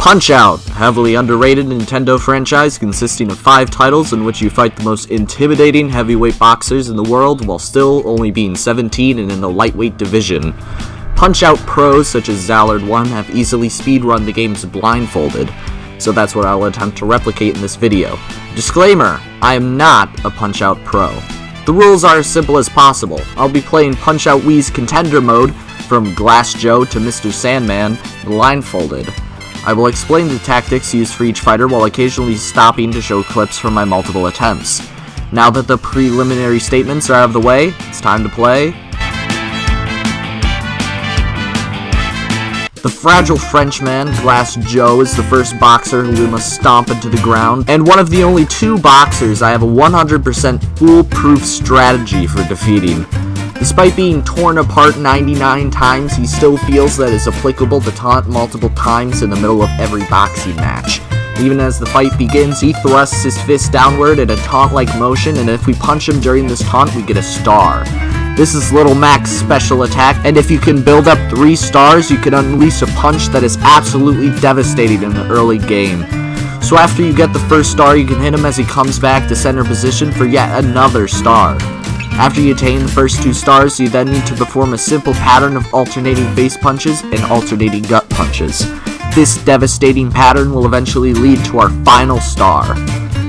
Punch-Out! Heavily underrated Nintendo franchise consisting of 5 titles in which you fight the most intimidating heavyweight boxers in the world while still only being 17 and in the lightweight division. Punch-Out pros such as Zallard1 have easily speedrun the games blindfolded, so that's what I'll attempt to replicate in this video. Disclaimer, I am not a Punch-Out pro. The rules are as simple as possible. I'll be playing Punch-Out Wii's Contender mode from Glass Joe to Mr. Sandman blindfolded. I will explain the tactics used for each fighter while occasionally stopping to show clips from my multiple attempts. Now that the preliminary statements are out of the way, it's time to play. The fragile Frenchman, Glass Joe, is the first boxer who we must stomp into the ground, and one of the only 2 boxers I have a 100% foolproof strategy for defeating. Despite being torn apart 99 times, he still feels that it's applicable to taunt multiple times in the middle of every boxing match. Even as the fight begins, he thrusts his fist downward in a taunt-like motion, and if we punch him during this taunt, we get a star. This is Little Mac's special attack, and if you can build up 3 stars, you can unleash a punch that is absolutely devastating in the early game. So after you get the first star, you can hit him as he comes back to center position for yet another star. After you attain the first 2 stars, you then need to perform a simple pattern of alternating face punches and alternating gut punches. This devastating pattern will eventually lead to our final star.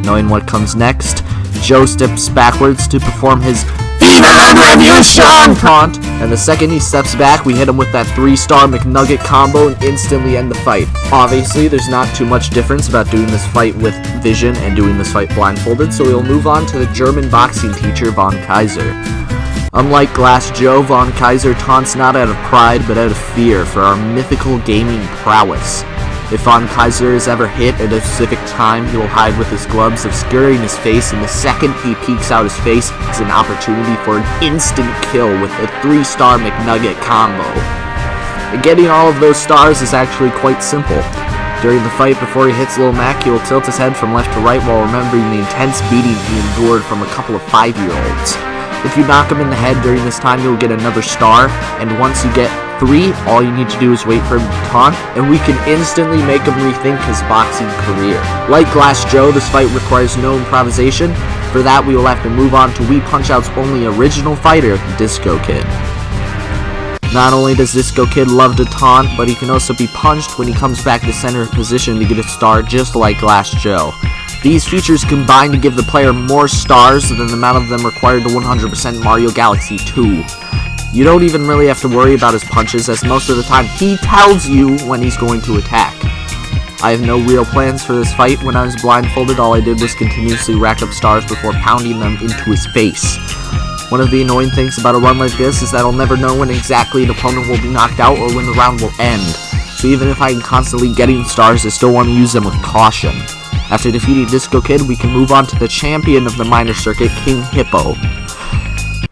Knowing what comes next, Joe steps backwards to perform his Revolution taunt, and the second he steps back, we hit him with that 3-star McNugget combo and instantly end the fight. Obviously, there's not too much difference about doing this fight with vision and doing this fight blindfolded, so we'll move on to the German boxing teacher, Von Kaiser. Unlike Glass Joe, Von Kaiser taunts not out of pride, but out of fear for our mythical gaming prowess. If Von Kaiser is ever hit at a specific time, he will hide with his gloves, obscuring his face, and the second he peeks out his face is an opportunity for an instant kill with a 3-star McNugget combo. And getting all of those stars is actually quite simple. During the fight, before he hits Lil Mac, he will tilt his head from left to right while remembering the intense beating he endured from a couple of 5-year-olds. If you knock him in the head during this time, you'll get another star, and once you get 3, all you need to do is wait for him to taunt, and we can instantly make him rethink his boxing career. Like Glass Joe, this fight requires no improvisation. For that, we will have to move on to Wii Punch-Out's only original fighter, Disco Kid. Not only does Disco Kid love to taunt, but he can also be punched when he comes back to center position to get a star just like Glass Joe. These features combine to give the player more stars than the amount of them required to 100% Mario Galaxy 2. You don't even really have to worry about his punches, as most of the time he tells you when he's going to attack. I have no real plans for this fight. When I was blindfolded, all I did was continuously rack up stars before pounding them into his face. One of the annoying things about a run like this is that I'll never know when exactly an opponent will be knocked out or when the round will end. So even if I'm constantly getting stars, I still want to use them with caution. After defeating Disco Kid, we can move on to the champion of the minor circuit, King Hippo.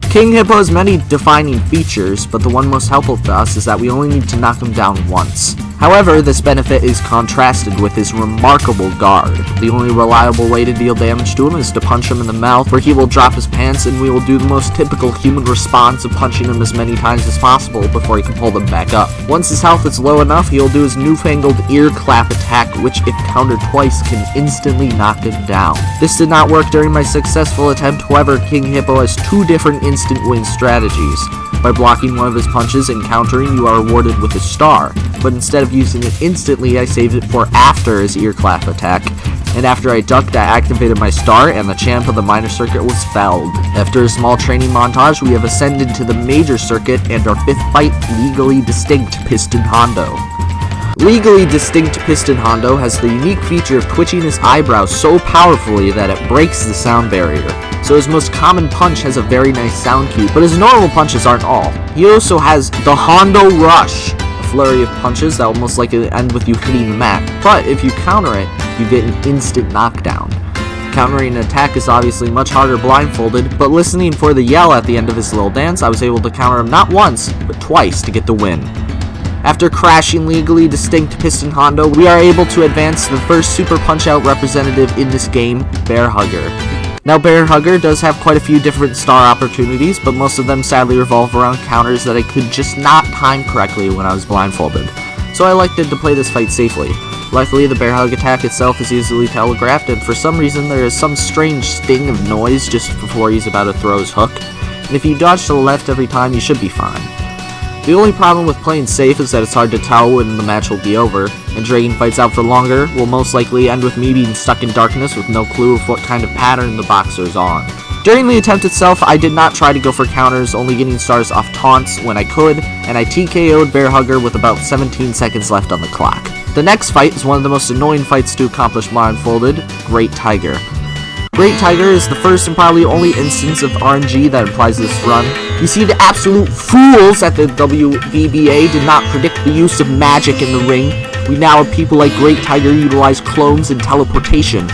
King Hippo has many defining features, but the one most helpful to us is that we only need to knock him down once. However, this benefit is contrasted with his remarkable guard. The only reliable way to deal damage to him is to punch him in the mouth, where he will drop his pants, and we will do the most typical human response of punching him as many times as possible before he can pull them back up. Once his health is low enough, he will do his newfangled ear clap attack, which if countered twice can instantly knock him down. This did not work during my successful attempt. However, King Hippo has 2 different instant win strategies. By blocking one of his punches and countering, you are rewarded with a star, but instead of using it instantly, I saved it for after his ear clap attack, and after I ducked, I activated my star, and the champ of the minor circuit was felled. After a small training montage, we have ascended to the major circuit and our 5th fight, Legally Distinct Piston Hondo. Legally Distinct Piston Hondo has the unique feature of twitching his eyebrows so powerfully that it breaks the sound barrier. So his most common punch has a very nice sound cue, but his normal punches aren't all. He also has the Hondo Rush, a flurry of punches that will most likely end with you hitting the mat, but if you counter it, you get an instant knockdown. Countering an attack is obviously much harder blindfolded, but listening for the yell at the end of his little dance, I was able to counter him not once, but twice to get the win. After crashing Legally Distinct Piston Hondo, we are able to advance to the first Super Punch-Out representative in this game, Bearhugger. Now, Bearhugger does have quite a few different star opportunities, but most of them sadly revolve around counters that I could just not time correctly when I was blindfolded. So I elected to play this fight safely. Luckily, the Bearhug attack itself is easily telegraphed, and for some reason there is some strange sting of noise just before he's about to throw his hook, and if you dodge to the left every time, you should be fine. The only problem with playing safe is that it's hard to tell when the match will be over, and dragging fights out for longer will most likely end with me being stuck in darkness with no clue of what kind of pattern the boxer is on. During the attempt itself, I did not try to go for counters, only getting stars off taunts when I could, and I TKO'd Bearhugger with about 17 seconds left on the clock. The next fight is one of the most annoying fights to accomplish blindfolded, Great Tiger. Great Tiger is the first and probably only instance of RNG that implies this run. You see, the absolute fools at the WBBA did not predict the use of magic in the ring. We now have people like Great Tiger utilize clones and teleportation.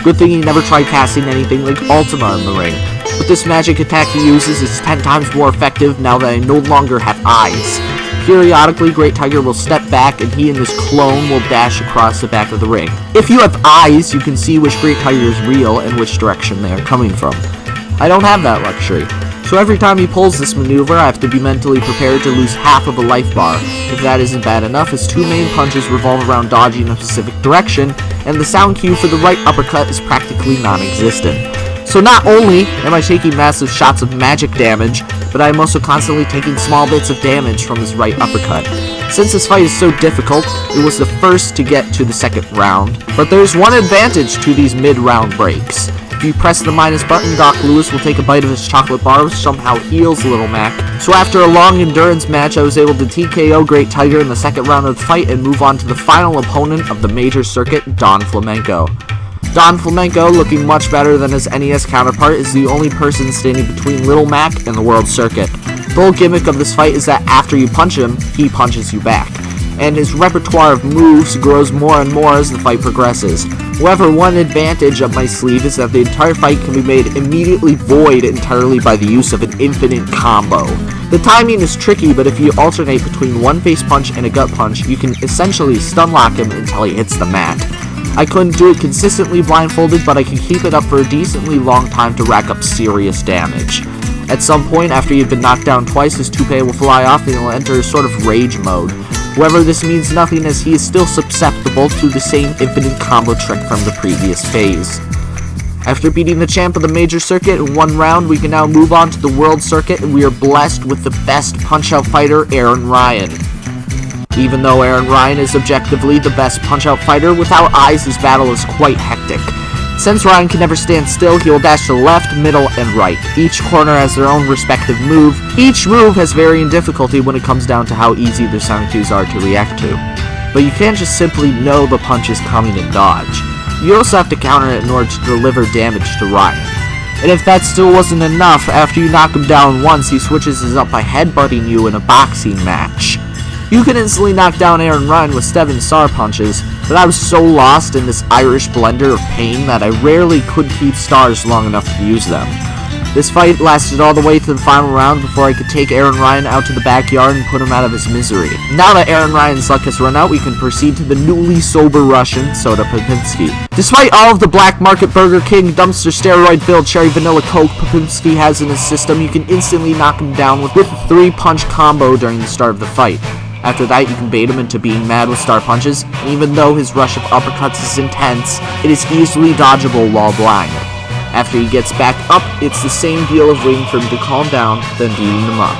Good thing he never tried casting anything like Ultima in the ring. But this magic attack he uses is 10 times more effective now that I no longer have eyes. Periodically, Great Tiger will step back and he and his clone will dash across the back of the ring. If you have eyes, you can see which Great Tiger is real and which direction they are coming from. I don't have that luxury, so every time he pulls this maneuver, I have to be mentally prepared to lose half of a life bar. If that isn't bad enough, his two main punches revolve around dodging a specific direction, and the sound cue for the right uppercut is practically non-existent. So not only am I taking massive shots of magic damage, but I am also constantly taking small bits of damage from his right uppercut. Since this fight is so difficult, it was the first to get to the second round, but there's one advantage to these mid-round breaks. If you press the minus button, Doc Lewis will take a bite of his chocolate bar, which somehow heals Little Mac. So after a long endurance match, I was able to TKO Great Tiger in the second round of the fight and move on to the final opponent of the major circuit, Don Flamenco. Don Flamenco, looking much better than his NES counterpart, is the only person standing between Little Mac and the World Circuit. The whole gimmick of this fight is that after you punch him, he punches you back, and his repertoire of moves grows more and more as the fight progresses. However, one advantage up my sleeve is that the entire fight can be made immediately void entirely by the use of an infinite combo. The timing is tricky, but if you alternate between one face punch and a gut punch, you can essentially stun lock him until he hits the mat. I couldn't do it consistently blindfolded, but I can keep it up for a decently long time to rack up serious damage. At some point, after you've been knocked down twice, his toupee will fly off and he'll enter a sort of rage mode. However, this means nothing as he is still susceptible to the same infinite combo trick from the previous phase. After beating the champ of the major circuit in one round, we can now move on to the world circuit, and we are blessed with the best punch-out fighter, Aaron Ryan. Even though Aaron Ryan is objectively the best punch-out fighter, without eyes his battle is quite hectic. Since Ryan can never stand still, he will dash to the left, middle, and right. Each corner has their own respective move. Each move has varying difficulty when it comes down to how easy their sound cues are to react to. But you can't just simply know the punch is coming and dodge. You also have to counter it in order to deliver damage to Ryan. And if that still wasn't enough, after you knock him down once, he switches his up by headbutting you in a boxing match. You can instantly knock down Aaron Ryan with 7 star punches, but I was so lost in this Irish blender of pain that I rarely could keep stars long enough to use them. This fight lasted all the way to the final round before I could take Aaron Ryan out to the backyard and put him out of his misery. Now that Aaron Ryan's luck has run out, we can proceed to the newly sober Russian, Soda Pinsky. Despite all of the black market Burger King dumpster steroid-filled cherry vanilla Coke Pinsky has in his system, you can instantly knock him down with a 3-punch combo during the start of the fight. After that, you can bait him into being mad with star punches, and even though his rush of uppercuts is intense, it is easily dodgeable while blind. After he gets back up, it's the same deal of waiting for him to calm down, then beating him up,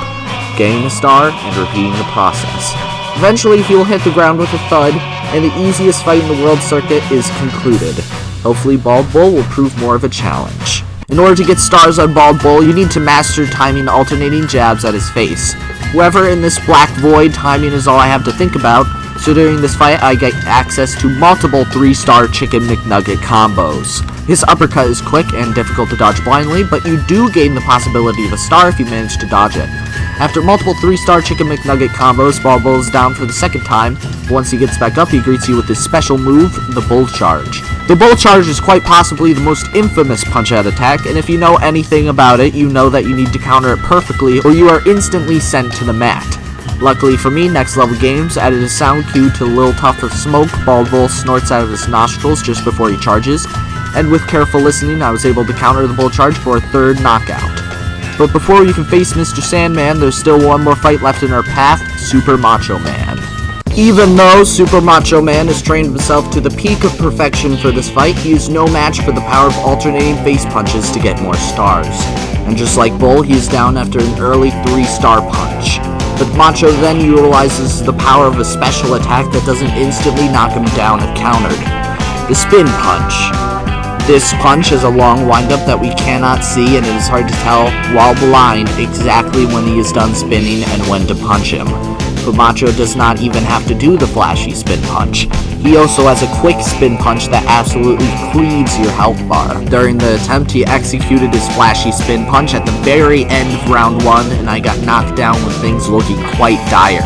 getting a star, and repeating the process. Eventually, he will hit the ground with a thud, and the easiest fight in the world circuit is concluded. Hopefully, Bald Bull will prove more of a challenge. In order to get stars on Bald Bull, you need to master timing alternating jabs at his face. However, in this black void, timing is all I have to think about, so during this fight I get access to multiple 3-star Chicken McNugget combos. His uppercut is quick and difficult to dodge blindly, but you do gain the possibility of a star if you manage to dodge it. After multiple 3-star Chicken McNugget combos, Bald Bull is down for the second time, but once he gets back up, he greets you with his special move, the Bull Charge. The Bull Charge is quite possibly the most infamous punch-out attack, and if you know anything about it, you know that you need to counter it perfectly, or you are instantly sent to the mat. Luckily for me, Next Level Games added a sound cue to a little puff of smoke Bald Bull snorts out of his nostrils just before he charges, and with careful listening, I was able to counter the Bull Charge for a 3rd knockout. But before we can face Mr. Sandman, there's still one more fight left in our path, Super Macho Man. Even though Super Macho Man has trained himself to the peak of perfection for this fight, he is no match for the power of alternating face punches to get more stars. And just like Bull, he is down after an early 3-star punch. But Macho then utilizes the power of a special attack that doesn't instantly knock him down if countered. The Spin Punch. This punch has a long windup that we cannot see, and it is hard to tell, while blind, exactly when he is done spinning and when to punch him. But Macho does not even have to do the flashy spin punch. He also has a quick spin punch that absolutely cleaves your health bar. During the attempt, he executed his flashy spin punch at the very end of round 1, and I got knocked down with things looking quite dire.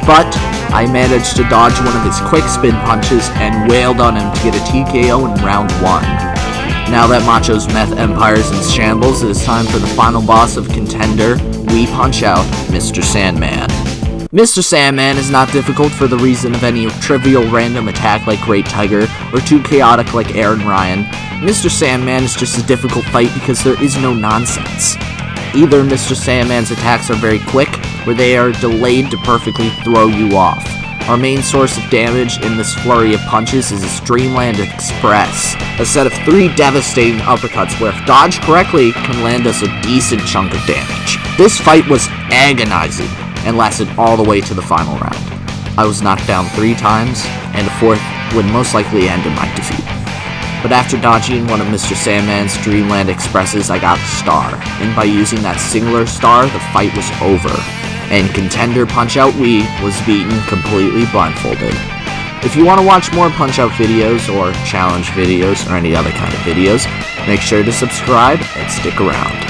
But I managed to dodge one of his quick spin punches and wailed on him to get a TKO in round 1. Now that Macho's meth empire is in shambles, it is time for the final boss of Contender. We punch out Mr. Sandman. Mr. Sandman is not difficult for the reason of any trivial random attack like Great Tiger, or too chaotic like Aaron Ryan. Mr. Sandman is just a difficult fight because there is no nonsense. Either Mr. Sandman's attacks are very quick, or they are delayed to perfectly throw you off. Our main source of damage in this flurry of punches is his Dreamland Express, a set of 3 devastating uppercuts where if dodged correctly, can land us a decent chunk of damage. This fight was agonizing, and lasted all the way to the final round. I was knocked down 3 times, and a 4th would most likely end in my defeat. But after dodging one of Mr. Sandman's Dreamland Expresses, I got a star, and by using that singular star, the fight was over, and Contender Punch-Out Wii was beaten completely blindfolded. If you want to watch more Punch-Out videos, or challenge videos, or any other kind of videos, make sure to subscribe and stick around.